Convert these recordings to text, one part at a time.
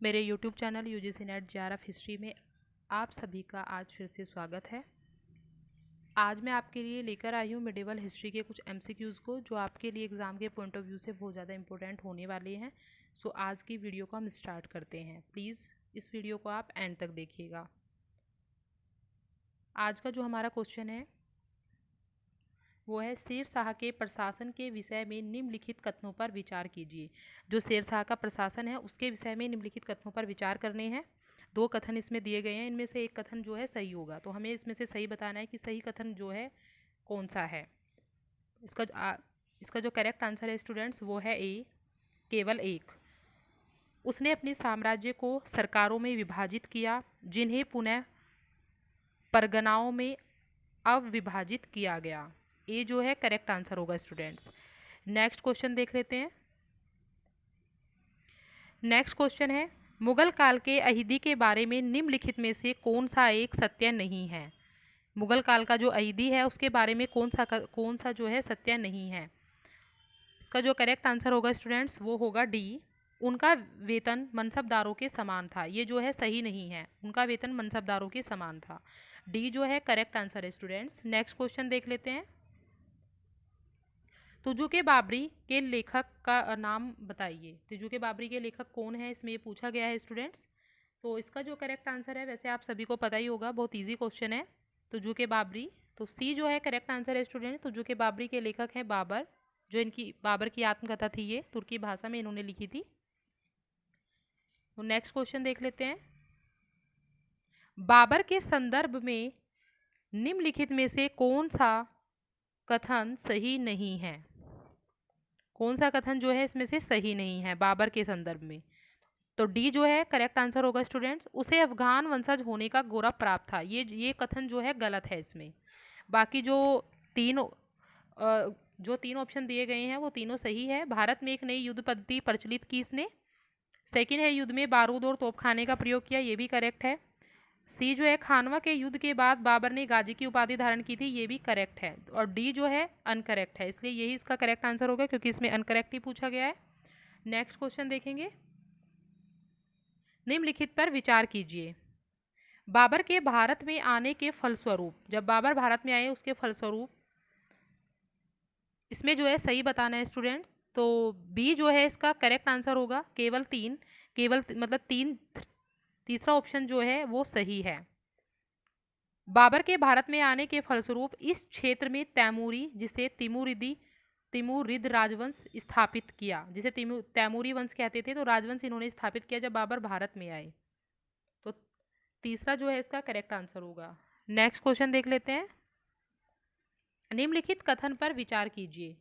मेरे YouTube channel UGC net JRF history में आप सभी का आज फिर से स्वागत है। आज मैं आपके लिए लेकर आई हूँ मिडिवल हिस्ट्री के कुछ MCQs को जो आपके लिए एग्ज़ाम के पॉइंट ऑफ व्यू से बहुत ज़्यादा इंपॉर्टेंट होने वाले हैं। सो आज की वीडियो को हम स्टार्ट करते हैं। प्लीज़ इस वीडियो को आप एंड तक देखिएगा। आज का जो हमारा क्वेश्चन है वो है शेर शाह के प्रशासन के विषय में निम्नलिखित कथनों पर विचार कीजिए। जो शेर शाह का प्रशासन है उसके विषय में निम्नलिखित कथनों पर विचार करने हैं। दो कथन इसमें दिए गए हैं, इनमें से एक कथन जो है सही होगा, तो हमें इसमें से सही बताना है कि सही कथन जो है कौन सा है। इसका जो करेक्ट आंसर है स्टूडेंट्स वो है ए, केवल एक। उसने अपने साम्राज्य को सरकारों में विभाजित किया जिन्हें पुनः परगनाओं में अविभाजित किया गया। ये जो है करेक्ट आंसर होगा स्टूडेंट्स। नेक्स्ट क्वेश्चन देख लेते हैं। नेक्स्ट क्वेश्चन है मुगल काल के अहीदी के बारे में निम्नलिखित में से कौन सा एक सत्य नहीं है। मुगल काल का जो अहीदी है उसके बारे में कौन सा जो है सत्य नहीं है। इसका जो करेक्ट आंसर होगा स्टूडेंट्स वो होगा डी, उनका वेतन मनसबदारों के समान था। ये जो है सही नहीं है, उनका वेतन मनसबदारों के समान था। डी जो है करेक्ट आंसर है स्टूडेंट्स। नेक्स्ट क्वेश्चन देख लेते हैं। तुजुके बाबरी के लेखक का नाम बताइए। तुजुके बाबरी के लेखक कौन है, इसमें ये पूछा गया है स्टूडेंट्स। तो इसका जो करेक्ट आंसर है, वैसे आप सभी को पता ही होगा, बहुत इजी क्वेश्चन है। तुजुके बाबरी, तो सी जो है करेक्ट आंसर है स्टूडेंट। तुजुके बाबरी के लेखक हैं बाबर, जो इनकी बाबर की आत्मकथा थी, ये तुर्की भाषा में इन्होंने लिखी थी। तो नेक्स्ट क्वेश्चन देख लेते हैं। बाबर के संदर्भ में निम्नलिखित में से कौन सा कथन सही नहीं है। कौन सा कथन जो है इसमें से सही नहीं है बाबर के संदर्भ में। तो डी जो है करेक्ट आंसर होगा स्टूडेंट्स। उसे अफगान वंशज होने का गौरव प्राप्त था। ये कथन जो है गलत है इसमें। बाकी तीन जो तीन ऑप्शन दिए गए हैं वो तीनों सही है। भारत में एक नई युद्ध पद्धति प्रचलित की इसने। सेकेंड है युद्ध में बारूद और तोपखाने का प्रयोग किया, ये भी करेक्ट है। सी जो है खानवा के युद्ध के बाद बाबर ने गाजी की उपाधि धारण की थी, ये भी करेक्ट है। और डी जो है अनकरेक्ट है, इसलिए यही इसका करेक्ट आंसर होगा क्योंकि इसमें अनकरेक्ट ही पूछा गया है। नेक्स्ट क्वेश्चन देखेंगे। निम्नलिखित पर विचार कीजिए। बाबर के भारत में आने के फलस्वरूप, जब बाबर भारत में आए उसके फलस्वरूप, इसमें जो है सही बताना है स्टूडेंट्स। तो बी जो है इसका करेक्ट आंसर होगा केवल तीन। मतलब तीन, तीसरा ऑप्शन जो है वो सही है। बाबर के भारत में आने के फलस्वरूप इस क्षेत्र में तैमूरी, जिसे तिमुरिद राजवंश स्थापित किया, जिसे तैमूरी वंश कहते थे, तो राजवंश इन्होंने स्थापित किया जब बाबर भारत में आए। तो तीसरा जो है इसका करेक्ट आंसर होगा। नेक्स्ट क्वेश्चन देख लेते हैं। निम्नलिखित कथन पर विचार कीजिए।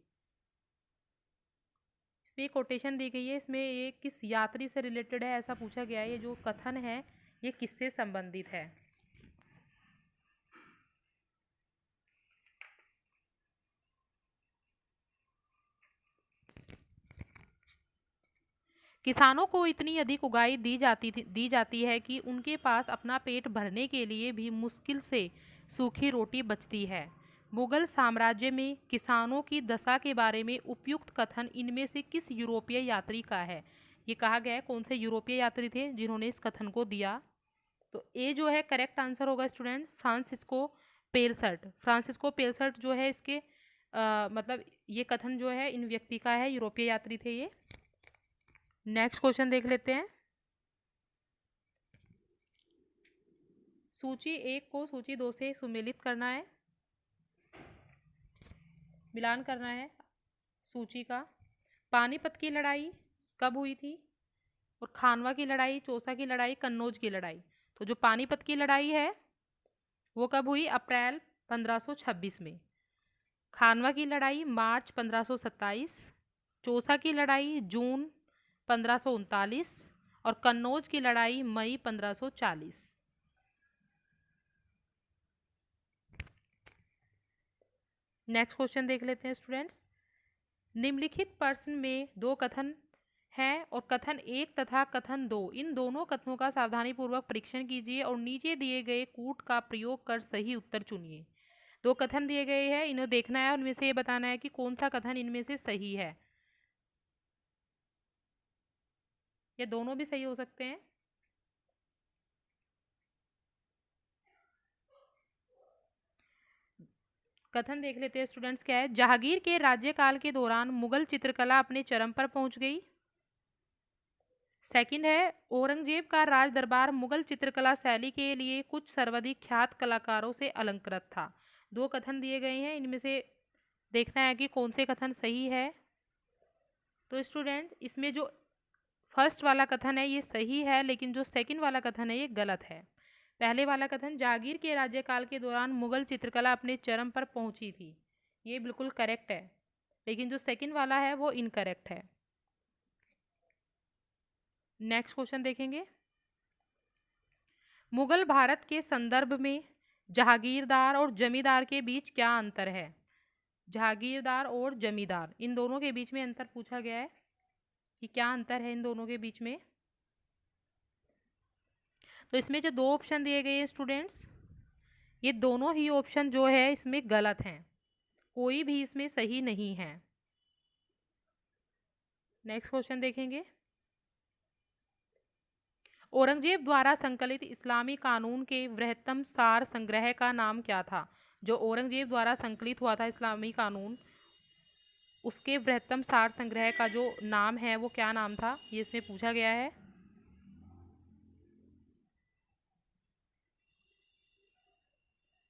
इसमें एक कोटेशन दी गई है, इसमें ये किस यात्री से रिलेटेड है ऐसा पूछा गया है। ये जो कथन है ये किससे संबंधित है। किसानों को इतनी अधिक उगाई दी जाती है कि उनके पास अपना पेट भरने के लिए भी मुश्किल से सूखी रोटी बचती है। मुगल साम्राज्य में किसानों की दशा के बारे में उपयुक्त कथन इनमें से किस यूरोपीय यात्री का है। ये कहा गया है कौन से यूरोपीय यात्री थे जिन्होंने इस कथन को दिया। तो ए जो है करेक्ट आंसर होगा student, Francisco Pelsaert. Francisco Pelsaert जो है इसके मतलब ये कथन जो है इन व्यक्ति का है, यूरोपीय यात्री थे ये। नेक्स्ट क्वेश्चन देख लेते हैं। सूची एक को सूची दो से सुमेलित करना है, मिलान करना है सूची का। पानीपत की लड़ाई कब हुई थी, और खानवा की लड़ाई, चौसा की लड़ाई, कन्नौज की लड़ाई। तो जो पानीपत की लड़ाई है वो कब हुई, अप्रैल 1526 में। खानवा की लड़ाई मार्च 1527, चौसा की लड़ाई जून 1539 और कन्नौज की लड़ाई मई 1540। नेक्स्ट क्वेश्चन देख लेते हैं स्टूडेंट्स। निम्नलिखित प्रश्न में दो कथन है और कथन एक तथा कथन दो, इन दोनों कथनों का सावधानीपूर्वक परीक्षण कीजिए और नीचे दिए गए कूट का प्रयोग कर सही उत्तर चुनिए। दो कथन दिए गए हैं, इन्हें देखना है, उनमें से ये बताना है कि कौन सा कथन इनमें से सही है। ये दोनों भी सही हो सकते हैं। कथन देख लेते हैं स्टूडेंट्स क्या है। जहांगीर के राज्यकाल के दौरान मुगल चित्रकला अपने चरम पर पहुंच गई। सेकंड है, औरंगजेब का राज दरबार मुगल चित्रकला शैली के लिए कुछ सर्वाधिक ख्यात कलाकारों से अलंकृत था। दो कथन दिए गए हैं, इनमें से देखना है कि कौन से कथन सही है। तो स्टूडेंट इसमें जो फर्स्ट वाला कथन है ये सही है, लेकिन जो सेकंड वाला कथन है ये गलत है। पहले वाला कथन जहांगीर के राज्यकाल के दौरान मुगल चित्रकला अपने चरम पर पहुंची थी, ये बिल्कुल करेक्ट है, लेकिन जो सेकंड वाला है वो इनकरेक्ट है। नेक्स्ट क्वेश्चन देखेंगे। मुगल भारत के संदर्भ में जहागीरदार और जमींदार के बीच क्या अंतर है। जहागीरदार और जमींदार, इन दोनों के बीच में अंतर पूछा गया है कि क्या अंतर है इन दोनों के बीच में। तो इसमें जो दो ऑप्शन दिए गए हैं स्टूडेंट्स, ये दोनों ही ऑप्शन जो है इसमें गलत हैं, कोई भी इसमें सही नहीं है। नेक्स्ट क्वेश्चन देखेंगे। औरंगजेब द्वारा संकलित इस्लामी कानून के वृहत्तम सार संग्रह का नाम क्या था। जो औरंगजेब द्वारा संकलित हुआ था इस्लामी कानून, उसके वृहत्तम सार संग्रह का जो नाम है वो क्या नाम था, ये इसमें पूछा गया है।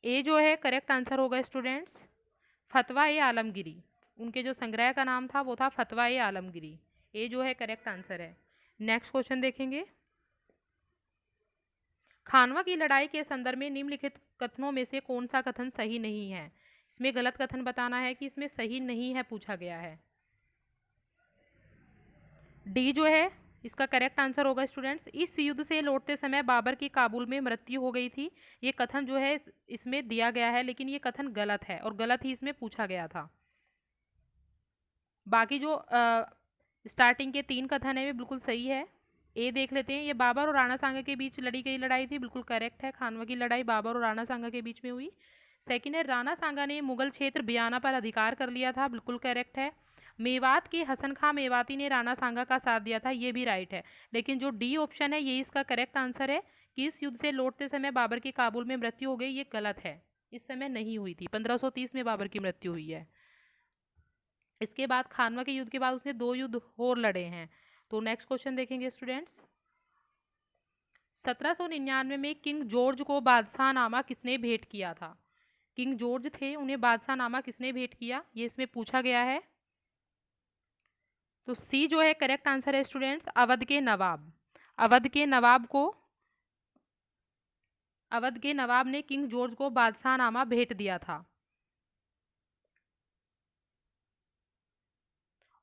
ए जो है करेक्ट आंसर होगा स्टूडेंट्स, फतवा ए आलमगिरी। उनके जो संग्रह का नाम था वो था फतवा ए आलमगिरी। ए जो है करेक्ट आंसर है। नेक्स्ट क्वेश्चन देखेंगे। खानवा की लड़ाई के संदर्भ में निम्नलिखित कथनों में से कौन सा कथन सही नहीं है। इसमें गलत कथन बताना है कि इसमें सही नहीं है पूछा गया है। डी जो है इसका करेक्ट आंसर होगा स्टूडेंट्स, इस युद्ध से लौटते समय बाबर की काबुल में मृत्यु हो गई थी। ये कथन जो है इसमें दिया गया है, लेकिन ये कथन गलत है और गलत ही इसमें पूछा गया था। बाकी जो स्टार्टिंग के तीन कथन है वे बिल्कुल सही है। ए देख लेते हैं। ये बाबर और राणा सांगा के बीच लड़ी गई लड़ाई थी, बिल्कुल करेक्ट है। खानवा की लड़ाई बाबर और राणा सांगा के बीच में हुई। सेकंड है, राणा सांगा ने मुगल क्षेत्र बियाना पर अधिकार कर लिया था, बिल्कुल करेक्ट है। मेवात के हसन खां मेवाती ने राणा सांगा का साथ दिया था, ये भी राइट है। लेकिन जो डी ऑप्शन है ये इसका करेक्ट आंसर है कि इस युद्ध से लौटते समय बाबर की काबुल में मृत्यु हो गई, ये गलत है। इस समय नहीं हुई थी, 1530 में बाबर की मृत्यु हुई है। इसके बाद खानवा के युद्ध के बाद उसने दो युद्ध और लड़े हैं। तो नेक्स्ट क्वेश्चन देखेंगे स्टूडेंट्स। 1799 में किंग जॉर्ज को बादशाह नामा किसने भेंट किया था। किंग जॉर्ज थे, उन्हें बादशाह नामा किसने भेंट किया, ये इसमें पूछा गया है। तो सी जो है करेक्ट आंसर है स्टूडेंट्स, अवध के नवाब। अवध के नवाब को, अवध के नवाब ने किंग जॉर्ज को बादशाह नामा भेंट दिया था।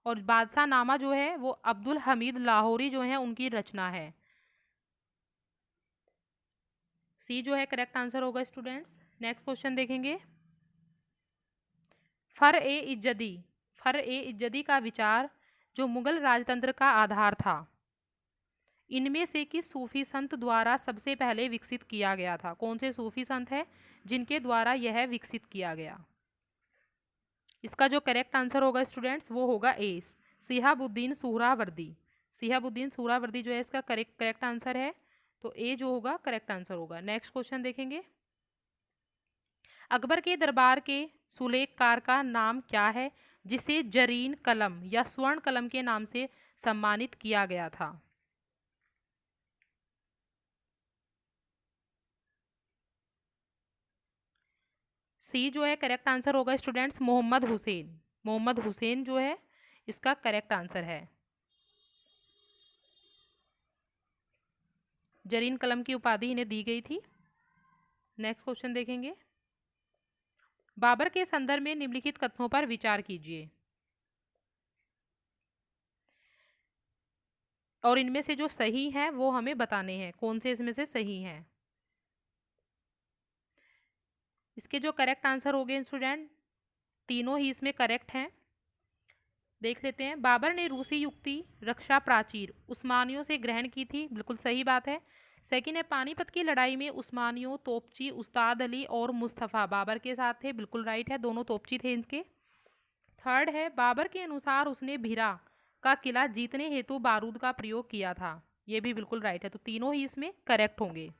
और बादशाह नामा जो है वो अब्दुल हमीद लाहौरी जो है उनकी रचना है। सी जो है करेक्ट आंसर होगा स्टूडेंट्स। नेक्स्ट क्वेश्चन देखेंगे। फर ए इज्जदी, फर ए इज्जदी का विचार जो मुगल राजतंत्र का आधार था, इनमें से किस सूफी संत द्वारा सबसे पहले विकसित किया गया था। कौन से सूफी संत है जिनके द्वारा यह विकसित किया गया। इसका जो करेक्ट आंसर होगा स्टूडेंट्स वो होगा ए, सिहाबुद्दीन सुहरावर्दी। सिहाबुद्दीन सुहरावर्दी जो है इसका करेक्ट आंसर है। तो ए जो होगा करेक्ट आंसर होगा। नेक्स्ट क्वेश्चन देखेंगे। अकबर के दरबार के सुलेखकार का नाम क्या है जिसे जरीन कलम या स्वर्ण कलम के नाम से सम्मानित किया गया था। सी जो है करेक्ट आंसर होगा स्टूडेंट्स, मोहम्मद हुसैन। मोहम्मद हुसैन जो है इसका करेक्ट आंसर है। जरीन कलम की उपाधि इन्हें दी गई थी। नेक्स्ट क्वेश्चन देखेंगे। बाबर के संदर्भ में निम्नलिखित कथनों पर विचार कीजिए और इनमें से जो सही हैं वो हमें बताने हैं, कौन से इसमें से सही हैं। इसके जो करेक्ट आंसर हो गए स्टूडेंट, तीनों ही इसमें करेक्ट हैं। देख लेते हैं। बाबर ने रूसी युक्ति रक्षा प्राचीर उस्मानियों से ग्रहण की थी, बिल्कुल सही बात है। सेकंड है, पानीपत की लड़ाई में उस्मानियों तोपची उस्ताद अली और मुस्तफ़ा बाबर के साथ थे, बिल्कुल राइट है, दोनों तोपची थे इनके। थर्ड है, बाबर के अनुसार उसने भिरा का किला जीतने हेतु बारूद का प्रयोग किया था, ये भी बिल्कुल राइट है। तो तीनों ही इसमें करेक्ट होंगे।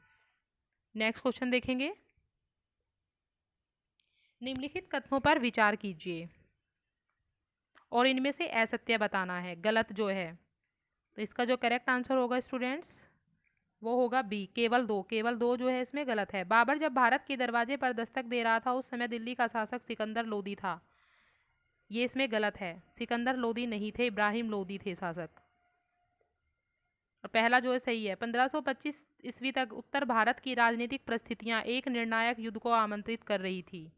नेक्स्ट क्वेश्चन देखेंगे। निम्नलिखित कथनों पर विचार कीजिए और इनमें से असत्य बताना है, गलत जो है। तो इसका जो करेक्ट आंसर होगा स्टूडेंट्स वो होगा बी, केवल दो जो है इसमें गलत है। बाबर जब भारत के दरवाजे पर दस्तक दे रहा था उस समय दिल्ली का शासक सिकंदर लोदी था। ये इसमें गलत है, सिकंदर लोदी नहीं थे, इब्राहिम लोदी थे शासक। और पहला जो है सही है। 1525 ईस्वी तक उत्तर भारत की राजनीतिक परिस्थितियां एक निर्णायक युद्ध को आमंत्रित कर रही थी।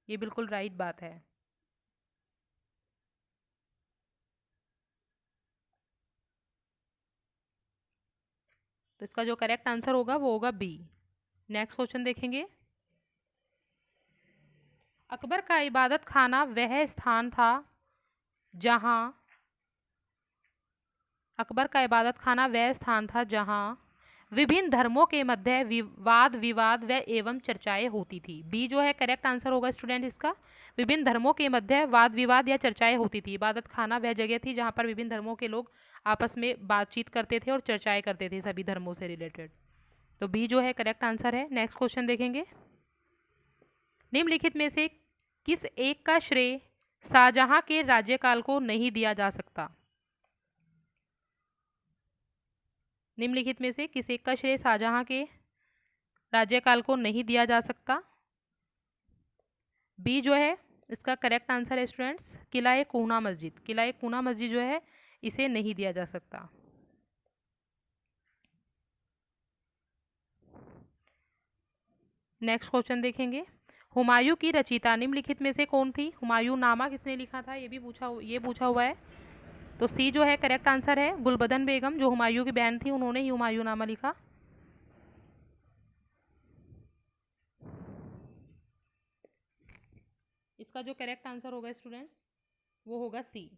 ये बिल्कुल राइट बात है। तो इसका जो करेक्ट आंसर होगा वो होगा बी। नेक्स्ट क्वेश्चन देखेंगे। अकबर का इबादत खाना वह स्थान था जहां अकबर का इबादत खाना वह स्थान था जहां विभिन्न धर्मों के मध्य विवाद विवाद व एवं चर्चाएं होती थी। बी जो है करेक्ट आंसर होगा स्टूडेंट इसका। विभिन्न धर्मों के मध्य वाद विवाद या चर्चाएं होती थी। इबादत खाना वह जगह थी जहां पर विभिन्न धर्मों के लोग आपस में बातचीत करते थे और चर्चाएं करते थे सभी धर्मों से रिलेटेड। तो बी जो है करेक्ट आंसर है। नेक्स्ट क्वेश्चन देखेंगे। निम्नलिखित में से किस एक का श्रेय शाहजहां के राज्यकाल को नहीं दिया जा सकता? निम्नलिखित में से किस एक का श्रेय शाहजहां के राज्यकाल को नहीं दिया जा सकता? बी जो है इसका करेक्ट आंसर है स्टूडेंट्स, किला कूना मस्जिद। किला कूना मस्जिद जो है इसे नहीं दिया जा सकता। नेक्स्ट क्वेश्चन देखेंगे। हुमायूं की रचयिता निम्नलिखित में से कौन थी? हुमायूं नामा किसने लिखा था ये पूछा हुआ है। तो सी जो है करेक्ट आंसर है। गुलबदन बेगम जो हुमायूं की बहन थी उन्होंने ही हुमायूं नामा लिखा। इसका जो करेक्ट आंसर होगा स्टूडेंट्स वो होगा सी,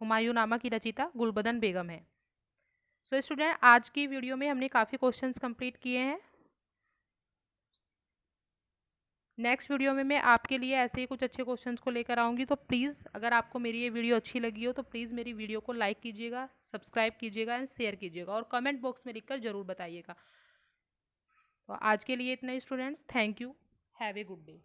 हुमायूं नामा की रचयिता गुलबदन बेगम है। सो स्टूडेंट आज की वीडियो में हमने काफ़ी क्वेश्चंस कंप्लीट किए हैं। नेक्स्ट वीडियो में मैं आपके लिए ऐसे ही कुछ अच्छे क्वेश्चंस को लेकर आऊँगी। तो प्लीज़ अगर आपको मेरी ये वीडियो अच्छी लगी हो तो प्लीज़ मेरी वीडियो को लाइक कीजिएगा, सब्सक्राइब कीजिएगा एंड शेयर कीजिएगा और कमेंट बॉक्स में लिखकर ज़रूर बताइएगा। तो आज के लिए इतना ही students, thank you, have a good day.